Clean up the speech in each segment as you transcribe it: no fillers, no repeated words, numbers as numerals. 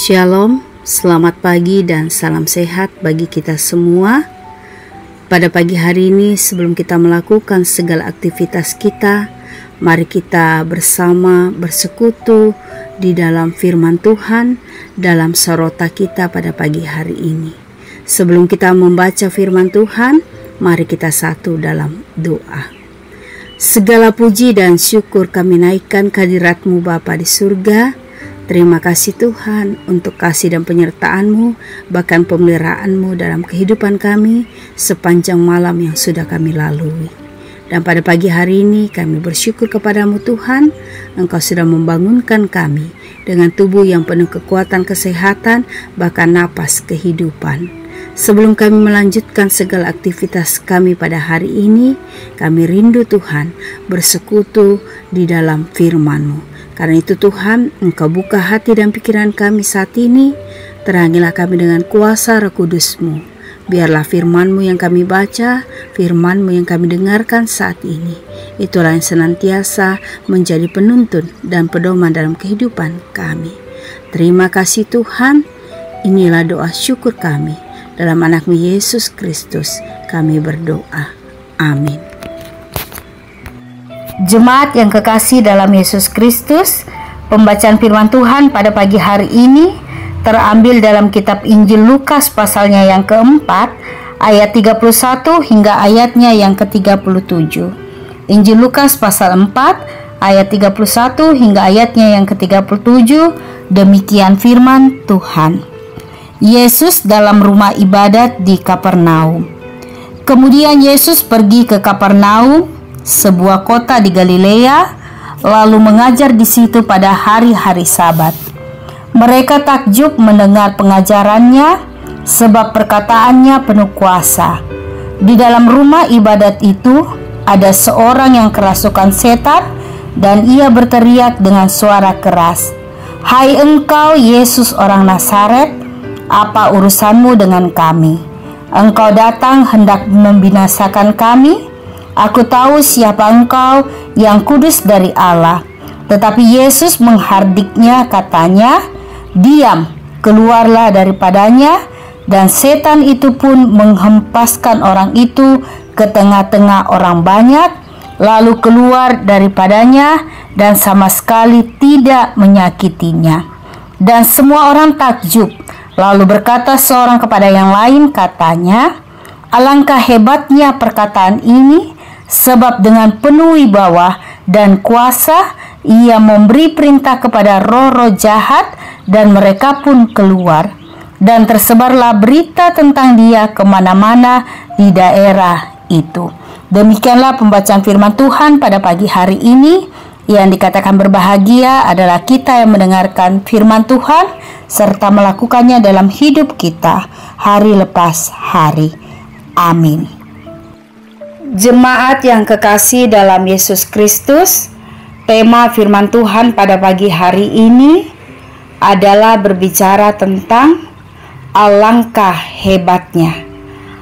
Shalom, selamat pagi dan salam sehat bagi kita semua. Pada pagi hari ini, sebelum kita melakukan segala aktivitas kita, mari kita bersama bersekutu di dalam firman Tuhan dalam sarota kita pada pagi hari ini. Sebelum kita membaca firman Tuhan, mari kita satu dalam doa. Segala puji dan syukur kami naikkan kehadirat-Mu Bapa di surga. Terima kasih Tuhan untuk kasih dan penyertaan-Mu, bahkan pemeliharaan-Mu dalam kehidupan kami sepanjang malam yang sudah kami lalui. Dan pada pagi hari ini kami bersyukur kepada-Mu Tuhan, Engkau sudah membangunkan kami dengan tubuh yang penuh kekuatan kesehatan, bahkan napas kehidupan. Sebelum kami melanjutkan segala aktivitas kami pada hari ini, kami rindu Tuhan bersekutu di dalam firman-Mu. Karena itu Tuhan, Engkau buka hati dan pikiran kami saat ini, terangilah kami dengan kuasa Roh Kudus-Mu. Biarlah firman-Mu yang kami baca, firman-Mu yang kami dengarkan saat ini, itulah yang senantiasa menjadi penuntun dan pedoman dalam kehidupan kami. Terima kasih Tuhan, inilah doa syukur kami. Dalam anak-Mu Yesus Kristus kami berdoa. Amin. Jemaat yang kekasih dalam Yesus Kristus, pembacaan firman Tuhan pada pagi hari ini terambil dalam kitab Injil Lukas pasalnya yang keempat, ayat 31 hingga ayatnya yang ke-37. Injil Lukas pasal 4, ayat 31 hingga ayatnya yang ke-37, demikian firman Tuhan. Yesus dalam rumah ibadat di Kapernaum. Kemudian Yesus pergi ke Kapernaum, sebuah kota di Galilea, lalu mengajar di situ pada hari-hari Sabat. Mereka takjub mendengar pengajarannya, sebab perkataannya penuh kuasa. Di dalam rumah ibadat itu ada seorang yang kerasukan setan, dan ia berteriak dengan suara keras, "Hai engkau Yesus orang Nazaret, apa urusanmu dengan kami? Engkau datang hendak membinasakan kami? Aku tahu siapa engkau, yang kudus dari Allah." Tetapi Yesus menghardiknya, katanya, "Diam, keluarlah daripadanya." Dan setan itu pun menghempaskan orang itu ke tengah-tengah orang banyak, lalu keluar daripadanya dan sama sekali tidak menyakitinya. Dan semua orang takjub. Lalu berkata seorang kepada yang lain, katanya, "Alangkah hebatnya perkataan ini, sebab dengan penuh wibawa dan kuasa ia memberi perintah kepada roh-roh jahat, dan mereka pun keluar. Dan tersebarlah berita tentang dia kemana-mana di daerah itu." Demikianlah pembacaan firman Tuhan pada pagi hari ini. Yang dikatakan berbahagia adalah kita yang mendengarkan firman Tuhan serta melakukannya dalam hidup kita hari lepas hari. Amin. Jemaat yang kekasih dalam Yesus Kristus, tema firman Tuhan pada pagi hari ini adalah berbicara tentang alangkah hebatnya.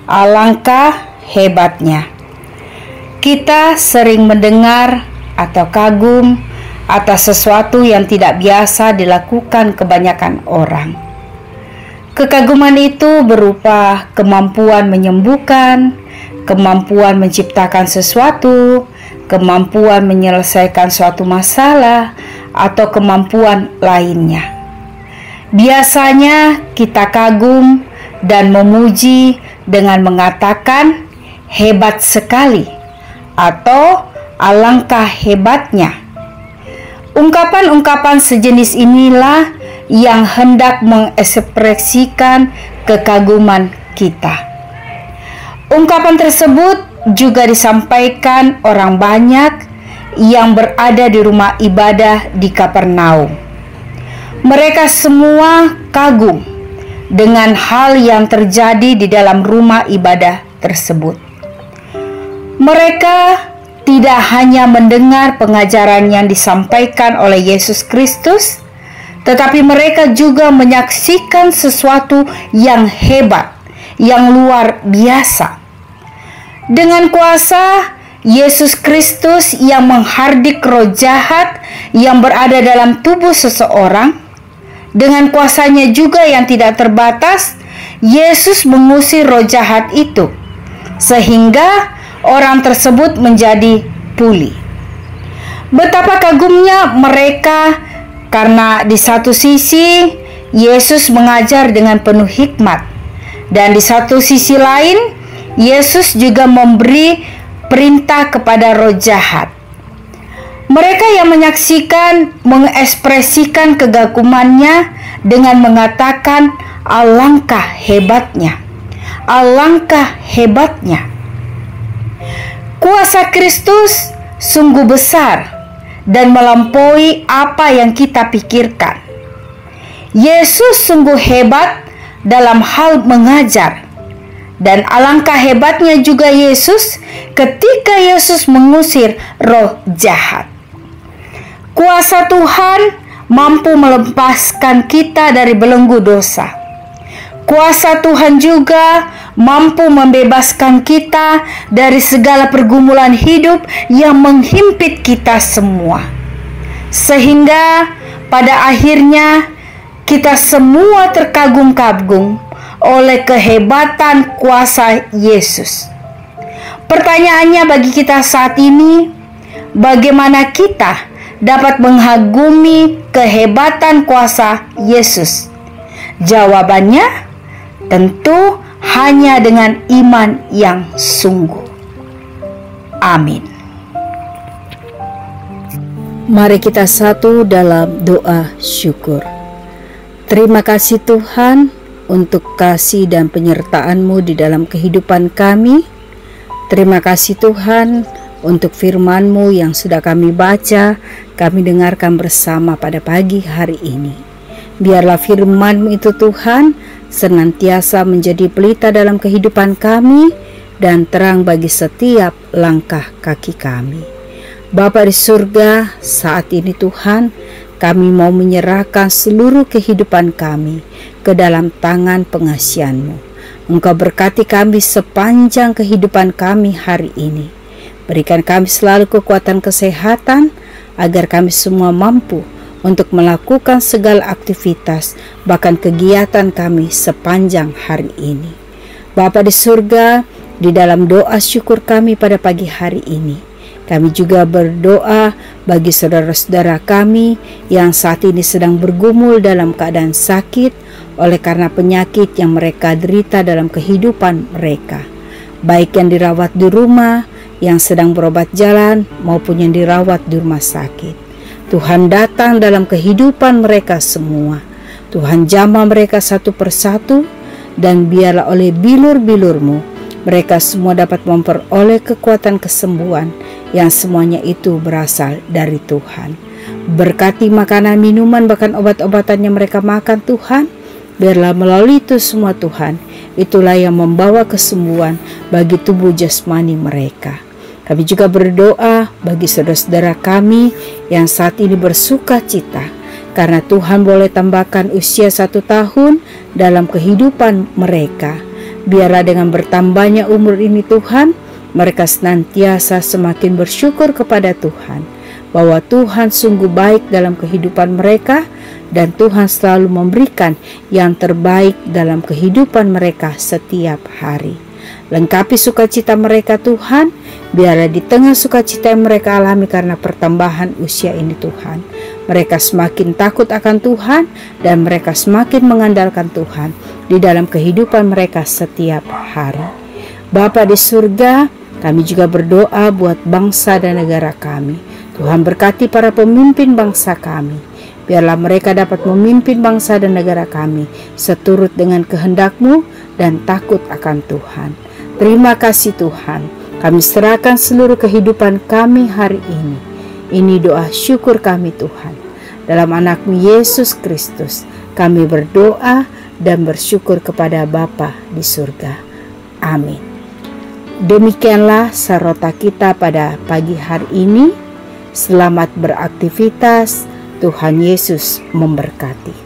Alangkah hebatnya. Kita sering mendengar atau kagum atas sesuatu yang tidak biasa dilakukan kebanyakan orang. Kekaguman itu berupa kemampuan menyembuhkan, kemampuan menciptakan sesuatu, kemampuan menyelesaikan suatu masalah, atau kemampuan lainnya. Biasanya kita kagum dan memuji dengan mengatakan hebat sekali atau alangkah hebatnya. Ungkapan-ungkapan sejenis inilah yang hendak mengekspresikan kekaguman kita. Ungkapan tersebut juga disampaikan orang banyak yang berada di rumah ibadah di Kapernaum. Mereka semua kagum dengan hal yang terjadi di dalam rumah ibadah tersebut. Mereka tidak hanya mendengar pengajaran yang disampaikan oleh Yesus Kristus, tetapi mereka juga menyaksikan sesuatu yang hebat, yang luar biasa. Dengan kuasa Yesus Kristus yang menghardik roh jahat yang berada dalam tubuh seseorang, Dengan kuasanya juga yang tidak terbatas, Yesus mengusir roh jahat itu, sehingga orang tersebut menjadi pulih. Betapa kagumnya mereka, karena di satu sisi Yesus mengajar dengan penuh hikmat, dan di satu sisi lain Yesus juga memberi perintah kepada roh jahat. Mereka yang menyaksikan mengekspresikan kegagumannya dengan mengatakan, "Alangkah hebatnya, alangkah hebatnya." Kuasa Kristus sungguh besar dan melampaui apa yang kita pikirkan. Yesus sungguh hebat dalam hal mengajar, dan alangkah hebatnya juga Yesus ketika Yesus mengusir roh jahat. Kuasa Tuhan mampu melepaskan kita dari belenggu dosa. Kuasa Tuhan juga mampu membebaskan kita dari segala pergumulan hidup yang menghimpit kita semua. Sehingga pada akhirnya kita semua terkagum-kagum oleh kehebatan kuasa Yesus. Pertanyaannya bagi kita saat ini, bagaimana kita dapat mengagumi kehebatan kuasa Yesus? Jawabannya tentu hanya dengan iman yang sungguh. Amin. Mari kita satu dalam doa syukur. Terima kasih Tuhan untuk kasih dan penyertaan-Mu di dalam kehidupan kami. Terima kasih Tuhan untuk firman-Mu yang sudah kami baca, kami dengarkan bersama pada pagi hari ini. Biarlah firman-Mu itu Tuhan senantiasa menjadi pelita dalam kehidupan kami dan terang bagi setiap langkah kaki kami. Bapa di surga, saat ini Tuhan, kami mau menyerahkan seluruh kehidupan kami ke dalam tangan pengasihan-Mu. Engkau berkati kami sepanjang kehidupan kami hari ini. Berikan kami selalu kekuatan kesehatan, agar kami semua mampu untuk melakukan segala aktivitas, bahkan kegiatan kami sepanjang hari ini. Bapa di surga, di dalam doa syukur kami pada pagi hari ini, kami juga berdoa bagi saudara-saudara kami yang saat ini sedang bergumul dalam keadaan sakit oleh karena penyakit yang mereka derita dalam kehidupan mereka, baik yang dirawat di rumah, yang sedang berobat jalan, maupun yang dirawat di rumah sakit. Tuhan datang dalam kehidupan mereka semua. Tuhan jamah mereka satu persatu, dan biarlah oleh bilur-bilur-Mu mereka semua dapat memperoleh kekuatan kesembuhan yang semuanya itu berasal dari Tuhan. Berkati makanan, minuman, bahkan obat-obatan yang mereka makan Tuhan. Biarlah melalui itu semua Tuhan, itulah yang membawa kesembuhan bagi tubuh jasmani mereka. Kami juga berdoa bagi saudara-saudara kami yang saat ini bersuka cita karena Tuhan boleh tambahkan usia 1 tahun dalam kehidupan mereka. Biarlah dengan bertambahnya umur ini Tuhan, mereka senantiasa semakin bersyukur kepada Tuhan bahwa Tuhan sungguh baik dalam kehidupan mereka, dan Tuhan selalu memberikan yang terbaik dalam kehidupan mereka setiap hari. Lengkapi sukacita mereka Tuhan, biarlah di tengah sukacita yang mereka alami karena pertambahan usia ini Tuhan, mereka semakin takut akan Tuhan dan mereka semakin mengandalkan Tuhan di dalam kehidupan mereka setiap hari. Bapa di surga, kami juga berdoa buat bangsa dan negara kami. Tuhan berkati para pemimpin bangsa kami. Biarlah mereka dapat memimpin bangsa dan negara kami seturut dengan kehendak-Mu dan takut akan Tuhan. Terima kasih Tuhan, kami serahkan seluruh kehidupan kami hari ini. Ini doa syukur kami Tuhan. Dalam anak-Mu Yesus Kristus, kami berdoa dan bersyukur kepada Bapa di surga. Amin. Demikianlah sarota kita pada pagi hari ini. Selamat beraktivitas. Tuhan Yesus memberkati.